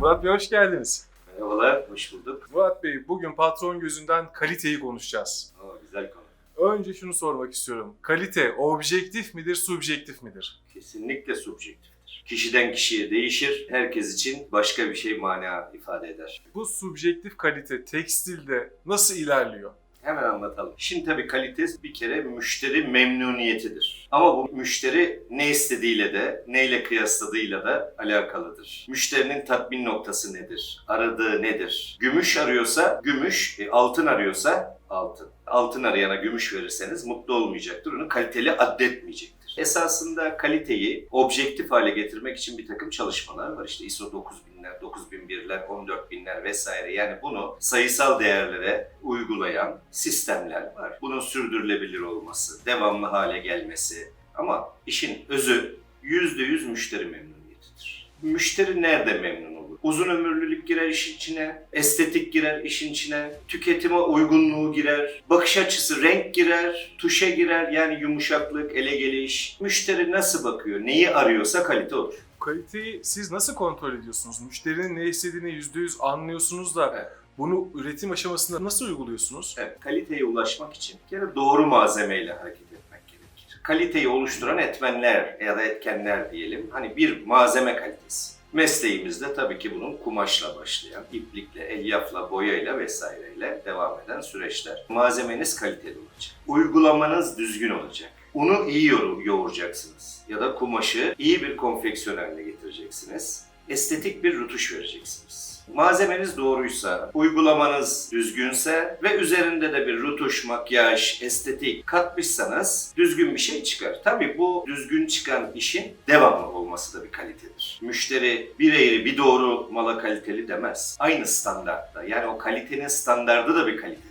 Murat Bey hoş geldiniz. Merhabalar, hoş bulduk. Murat Bey bugün patron gözünden kaliteyi konuşacağız. Güzel konu. Önce şunu sormak istiyorum. Kalite objektif midir, subjektif midir? Kesinlikle subjektiftir. Kişiden kişiye değişir, herkes için başka bir şey mana ifade eder. Bu subjektif kalite tekstilde nasıl ilerliyor? Hemen anlatalım. Şimdi tabii kalite bir kere müşteri memnuniyetidir. Ama bu müşteri ne istediğiyle de, neyle kıyasladığıyla da alakalıdır. Müşterinin tatmin noktası nedir? Aradığı nedir? Gümüş arıyorsa gümüş, altın arıyorsa altın. Altın arayana gümüş verirseniz mutlu olmayacaktır. Onu kaliteli addetmeyecektir. Esasında kaliteyi objektif hale getirmek için bir takım çalışmalar var. İşte ISO 9000'ler, 9001'ler, 14000'ler vesaire. Yani bunu sayısal değerlere uygulayan sistemler var. Bunun sürdürülebilir olması, devamlı hale gelmesi. Ama işin özü %100 müşteri memnuniyetidir. Müşteri nerede memnun olur? Uzun ömürlülük girer işin içine, estetik girer işin içine, tüketime uygunluğu girer, bakış açısı, renk girer, tuşe girer, yani yumuşaklık, ele geliş. Müşteri nasıl bakıyor, neyi arıyorsa kalite olur. Kaliteyi siz nasıl kontrol ediyorsunuz? Müşterinin ne istediğini %100 anlıyorsunuz da Evet. bunu üretim aşamasında nasıl uyguluyorsunuz? Evet, kaliteye ulaşmak için bir kere doğru malzemeyle hareket etmek gerekir. Kaliteyi oluşturan etmenler ya da etkenler diyelim. Hani bir malzeme kalitesi. Mesleğimizde tabii ki bunun kumaşla başlayan, iplikle, elyafla, boyayla vesaireyle devam eden süreçler. Malzemeniz kaliteli olacak. Uygulamanız düzgün olacak. Unu iyi yoğuracaksınız ya da kumaşı iyi bir konfeksiyon haline getireceksiniz. Estetik bir rütuş vereceksiniz. Malzemeniz doğruysa, uygulamanız düzgünse ve üzerinde de bir rütuş, makyaj, estetik katmışsanız düzgün bir şey çıkar. Tabii bu düzgün çıkan işin devamlı olması da bir kalitedir. Müşteri bir eğri bir doğru mala kaliteli demez. Aynı standartta, yani o kalitenin standardı da bir kalitedir.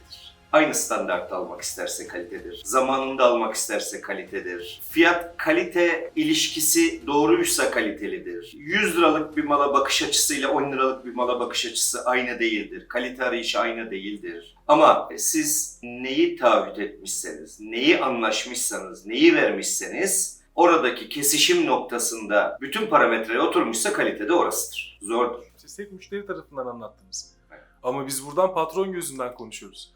Aynı standartta almak isterse kalitedir. Zamanında almak isterse kalitedir. Fiyat kalite ilişkisi doğruysa kalitelidir. 100 liralık bir mala bakış açısıyla 10 liralık bir mala bakış açısı aynı değildir. Kalite arayışı aynı değildir. Ama siz neyi taahhüt etmişseniz, neyi anlaşmışsanız, neyi vermişseniz oradaki kesişim noktasında bütün parametreye oturmuşsa kalite de orasıdır. Zordur. Siz hep müşteri tarafından anlattınız. Ama biz buradan patron gözünden konuşuyoruz.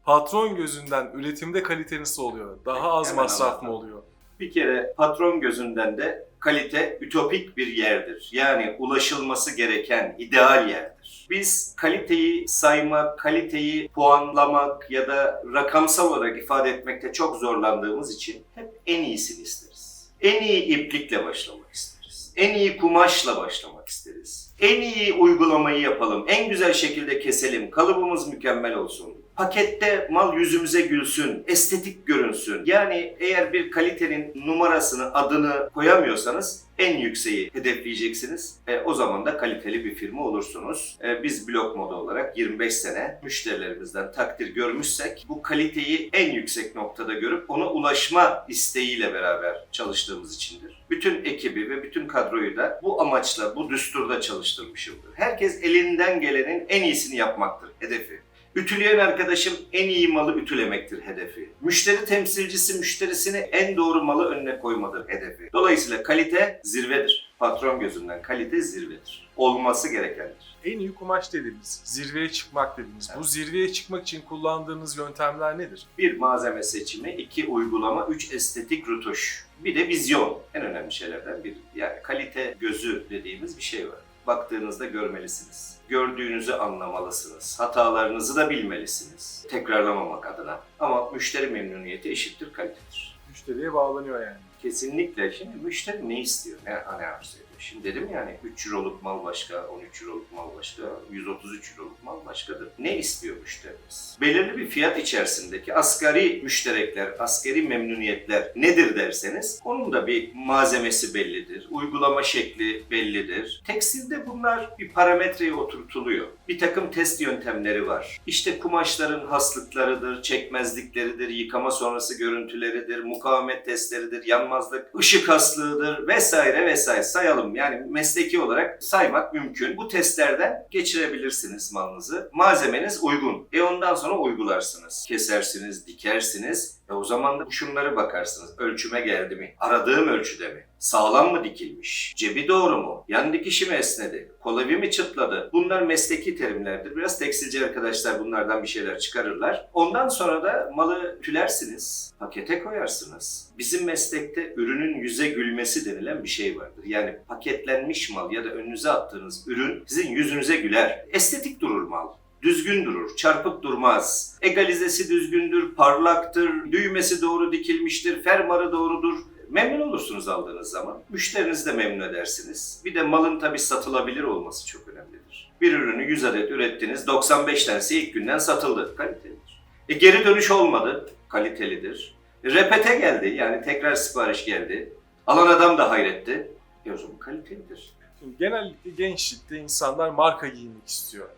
Patron gözünden üretimde kalite nasıl oluyor? Daha az Hemen masraf anlatalım. mı oluyor? Bir kere patron gözünden de kalite ütopik bir yerdir. Yani ulaşılması gereken ideal yerdir. Biz kaliteyi saymak, kaliteyi puanlamak ya da rakamsal olarak ifade etmekte çok zorlandığımız için hep en iyisini isteriz. En iyi iplikle başlamak isteriz. En iyi kumaşla başlamak isteriz. En iyi uygulamayı yapalım, en güzel şekilde keselim, kalıbımız mükemmel olsun. Pakette mal yüzümüze gülsün, estetik görünsün. Yani eğer bir kalitenin numarasını, adını koyamıyorsanız en yükseği hedefleyeceksiniz. O zaman da kaliteli bir firma olursunuz. Biz Blok Moda olarak 25 sene müşterilerimizden takdir görmüşsek bu kaliteyi en yüksek noktada görüp ona ulaşma isteğiyle beraber çalıştığımız içindir. Bütün ekibi ve bütün kadroyu da bu amaçla, bu düsturda çalıştırmışımdır. Herkes elinden gelenin en iyisini yapmaktır hedefi. Ütüleyen arkadaşım en iyi malı ütülemektir hedefi. Müşteri temsilcisi müşterisini en doğru malı önüne koymadır hedefi. Dolayısıyla kalite zirvedir. Patron gözünden kalite zirvedir. Olması gerekendir. En iyi kumaş dediniz, zirveye çıkmak dediniz. Evet. Bu zirveye çıkmak için kullandığınız yöntemler nedir? Bir malzeme seçimi, 2 uygulama, 3 estetik rötuş. Bir de vizyon. En önemli şeylerden biri. Yani kalite gözü dediğimiz bir şey var. Baktığınızda görmelisiniz. Gördüğünüzü anlamalısınız. Hatalarınızı da bilmelisiniz. Tekrarlamamak adına. Ama müşteri memnuniyeti eşittir kalitedir. Müşteriye bağlanıyor yani. Kesinlikle. Şimdi müşteri ne istiyor? Ne arzu ediyor? Şimdi dedim yani 3 euroluk mal başka, 13 euroluk mal başka, 133 euroluk mal başkadır. Ne istiyor müşterimiz? Belirli bir fiyat içerisindeki asgari müşterekler, asgari memnuniyetler nedir derseniz onun da bir malzemesi bellidir. Uygulama şekli bellidir. Tekstilde bunlar bir parametreye oturtuluyor. Bir takım test yöntemleri var. İşte kumaşların haslıklarıdır, çekmezlikleridir, yıkama sonrası görüntüleridir, mukavemet testleridir, yanmazlık, ışık haslığıdır vesaire vesaire sayalım. Yani mesleki olarak saymak mümkün. Bu testlerden geçirebilirsiniz malınızı. Malzemeniz uygun. Ondan sonra uygularsınız. Kesersiniz, dikersiniz. O zaman da şunları bakarsınız. Ölçüme geldi mi? Aradığım ölçüde mi? Sağlam mı dikilmiş? Cebi doğru mu? Yan dikişi mi esnedi? Kol evi mi çıtladı? Bunlar mesleki terimlerdir. Biraz tekstilci arkadaşlar bunlardan bir şeyler çıkarırlar. Ondan sonra da malı tülersiniz, pakete koyarsınız. Bizim meslekte ürünün yüze gülmesi denilen bir şey vardır. Yani paketlenmiş mal ya da önünüze attığınız ürün sizin yüzünüze güler. Estetik durur mal. Düzgün durur, çarpık durmaz. Egalizesi düzgündür, parlaktır, düğmesi doğru dikilmiştir, fermuarı doğrudur. Memnun olursunuz aldığınız zaman. Müşterinizi de memnun edersiniz. Bir de malın tabii satılabilir olması çok önemlidir. Bir ürünü 100 adet ürettiniz, 95 tanesi ilk günden satıldı. Kalitelidir. Geri dönüş olmadı, kalitelidir. Repete geldi, yani tekrar sipariş geldi. Alan adam da hayretti. O zaman kalitelidir. Şimdi genellikle gençlikte insanlar marka giymek istiyor.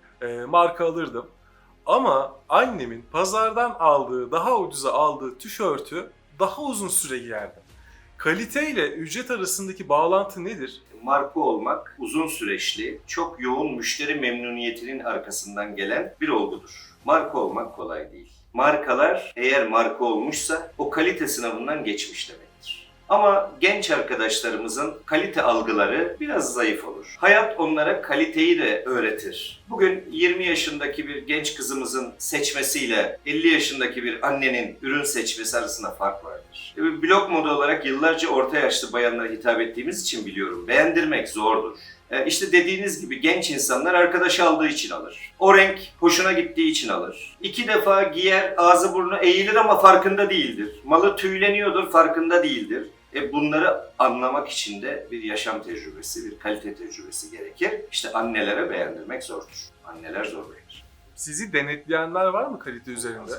Marka alırdım. Ama annemin pazardan aldığı, daha ucuza aldığı tişörtü daha uzun süre giyerdim. Kalite ile ücret arasındaki bağlantı nedir? Marka olmak uzun süreçli, çok yoğun müşteri memnuniyetinin arkasından gelen bir olgudur. Marka olmak kolay değil. Markalar eğer marka olmuşsa o kalite sınavından geçmiş demektir. Ama genç arkadaşlarımızın kalite algıları biraz zayıf olur. Hayat onlara kaliteyi de öğretir. Bugün 20 yaşındaki bir genç kızımızın seçmesiyle 50 yaşındaki bir annenin ürün seçmesi arasında fark vardır. Blog moda olarak yıllarca orta yaşlı bayanlara hitap ettiğimiz için biliyorum. Beğendirmek zordur. İşte dediğiniz gibi genç insanlar arkadaşı aldığı için alır. O renk hoşuna gittiği için alır. 2 defa giyer, ağzı burnu eğilir ama farkında değildir. Malı tüyleniyordur, farkında değildir. Bunları anlamak için de bir yaşam tecrübesi, bir kalite tecrübesi gerekir. İşte annelere beğendirmek zordur. Anneler zor beğenir. Sizi denetleyenler var mı kalite üzerinde?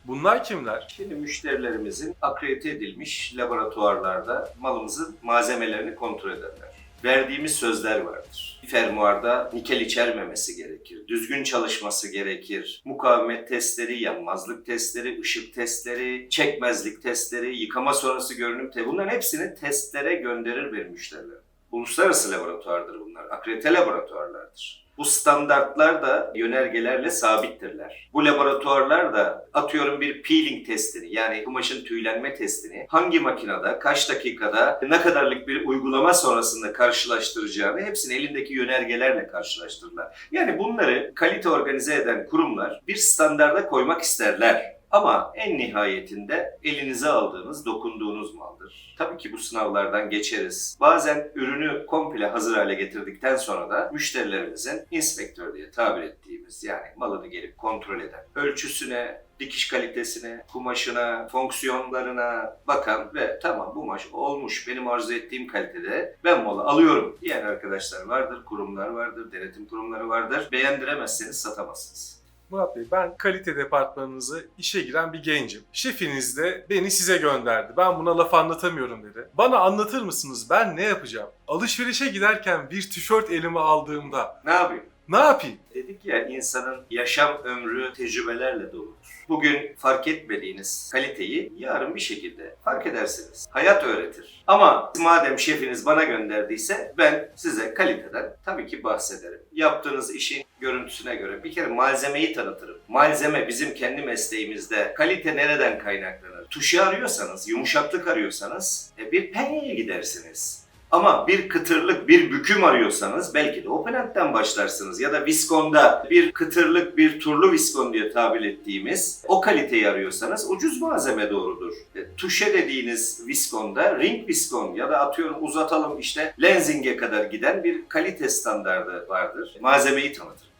Bunlar kimler? Şimdi müşterilerimizin akredite edilmiş laboratuvarlarda malımızın malzemelerini kontrol ederler. Verdiğimiz sözler vardır. Fermuarda nikel içermemesi gerekir, düzgün çalışması gerekir, mukavemet testleri, yanmazlık testleri, ışık testleri, çekmezlik testleri, yıkama sonrası görünüm testleri, bunların hepsini testlere gönderir benim müşterilerim. Uluslararası laboratuvardır bunlar, akredite laboratuvarlardır. Bu standartlar da yönergelerle sabittirler. Bu laboratuvarlar da atıyorum bir peeling testini, yani kumaşın tüylenme testini hangi makinede, kaç dakikada, ne kadarlık bir uygulama sonrasında karşılaştıracağını hepsini elindeki yönergelerle karşılaştırırlar. Yani bunları kalite organize eden kurumlar bir standarda koymak isterler. Ama en nihayetinde elinize aldığınız, dokunduğunuz maldır. Tabii ki bu sınavlardan geçeriz. Bazen ürünü komple hazır hale getirdikten sonra da müşterilerimizin inspektör diye tabir ettiğimiz, yani malını gelip kontrol eden, ölçüsüne, dikiş kalitesine, kumaşına, fonksiyonlarına bakan ve tamam bu kumaş olmuş, benim arzu ettiğim kalitede, ben malı alıyorum diyen arkadaşlar vardır, kurumlar vardır, denetim kurumları vardır. Beğendiremezseniz satamazsınız. Murat Bey, ben kalite departmanınıza işe giren bir gencim. Şefiniz de beni size gönderdi. Ben buna laf anlatamıyorum dedi. Bana anlatır mısınız, ben ne yapacağım? Alışverişe giderken bir tişört elime aldığımda Ne yapayım? ne yapayım? Dedik ya, insanın yaşam ömrü tecrübelerle doludur. Bugün fark etmediğiniz kaliteyi yarın bir şekilde fark edersiniz. Hayat öğretir. Ama madem şefiniz bana gönderdiyse ben size kaliteden tabii ki bahsederim. Yaptığınız işin görüntüsüne göre bir kere malzemeyi tanıtırım. Malzeme bizim kendi mesleğimizde kalite nereden kaynaklanır? Tuşu arıyorsanız, yumuşaklık arıyorsanız bir penyeye gidersiniz. Ama bir kıtırlık, bir büküm arıyorsanız belki de Openent'ten başlarsınız ya da Viscon'da bir kıtırlık, bir turlu Viscon diye tabir ettiğimiz o kaliteyi arıyorsanız ucuz malzeme doğrudur. Tuşe dediğiniz Viscon'da ring Viscon ya da atıyorum uzatalım işte Lenzing'e kadar giden bir kalite standardı vardır. Malzemeyi tanıtırım.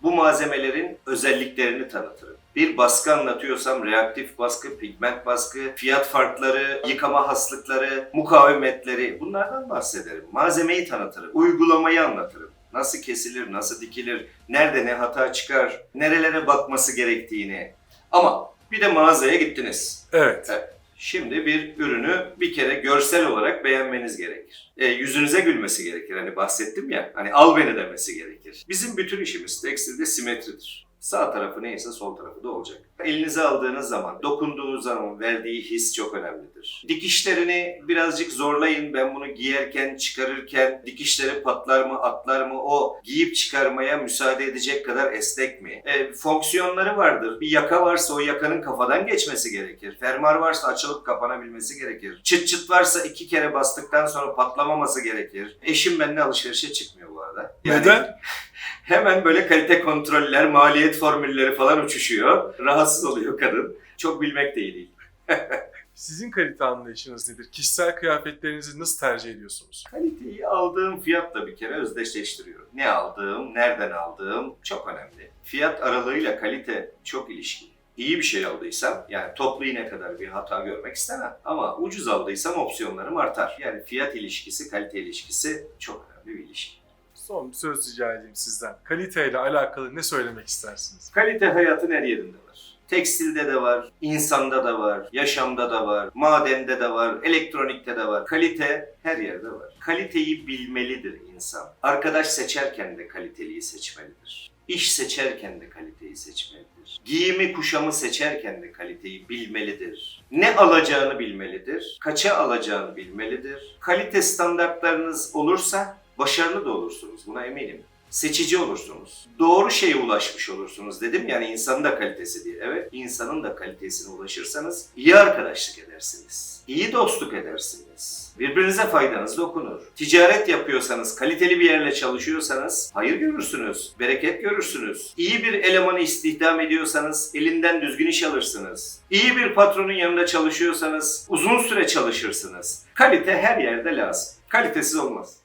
Bu malzemelerin özelliklerini tanıtırım. Bir baskı anlatıyorsam reaktif baskı, pigment baskı, fiyat farkları, yıkama haslıkları, mukavemetleri, bunlardan bahsederim. Malzemeyi tanıtırım, uygulamayı anlatırım. Nasıl kesilir, nasıl dikilir, nerede ne hata çıkar, nerelere bakması gerektiğini. Ama bir de mağazaya gittiniz. Evet. Şimdi bir ürünü bir kere görsel olarak beğenmeniz gerekir. Yüzünüze gülmesi gerekir. Hani bahsettim ya, hani al beni demesi gerekir. Bizim bütün işimiz tekstilde simetridir. Sağ tarafı neyse sol tarafı da olacak. Elinize aldığınız zaman, dokunduğunuz zaman verdiği his çok önemlidir. Dikişlerini birazcık zorlayın. Ben bunu giyerken, çıkarırken dikişleri patlar mı, atlar mı? O giyip çıkarmaya müsaade edecek kadar esnek mi? Fonksiyonları vardır. Bir yaka varsa o yakanın kafadan geçmesi gerekir. Fermuar varsa açılıp kapanabilmesi gerekir. Çıt çıt varsa 2 kere bastıktan sonra patlamaması gerekir. Eşim benimle alışverişe çıkmıyor bu arada. Neden? Hemen böyle kalite kontroller, maliyet formülleri falan uçuşuyor. Rahatsız oluyor kadın. Çok bilmek de iyi değil. Sizin kalite anlayışınız nedir? Kişisel kıyafetlerinizi nasıl tercih ediyorsunuz? Kaliteyi aldığım fiyatla bir kere özdeşleştiriyorum. Ne aldığım, nereden aldığım çok önemli. Fiyat aralığıyla kalite çok ilişkili. İyi bir şey aldıysam, yani toplu iğne kadar bir hata görmek istemem. Ama ucuz aldıysam opsiyonlarım artar. Yani fiyat ilişkisi, kalite ilişkisi çok önemli bir ilişki. Son bir söz rica edeyim sizden. Kaliteyle alakalı ne söylemek istersiniz? Kalite hayatın her yerinde var. Tekstilde de var, insanda da var, yaşamda da var, madende de var, elektronikte de var. Kalite her yerde var. Kaliteyi bilmelidir insan. Arkadaş seçerken de kaliteliyi seçmelidir. İş seçerken de kaliteyi seçmelidir. Giyimi, kuşamı seçerken de kaliteyi bilmelidir. Ne alacağını bilmelidir, kaça alacağını bilmelidir. Kalite standartlarınız olursa başarılı da olursunuz, buna eminim. Seçici olursunuz. Doğru şeye ulaşmış olursunuz dedim, yani insanın da kalitesi diye. Evet, insanın da kalitesine ulaşırsanız iyi arkadaşlık edersiniz. İyi dostluk edersiniz. Birbirinize faydanız dokunur. Ticaret yapıyorsanız, kaliteli bir yerle çalışıyorsanız hayır görürsünüz, bereket görürsünüz. İyi bir elemanı istihdam ediyorsanız elinden düzgün iş alırsınız. İyi bir patronun yanında çalışıyorsanız uzun süre çalışırsınız. Kalite her yerde lazım. Kalitesiz olmaz.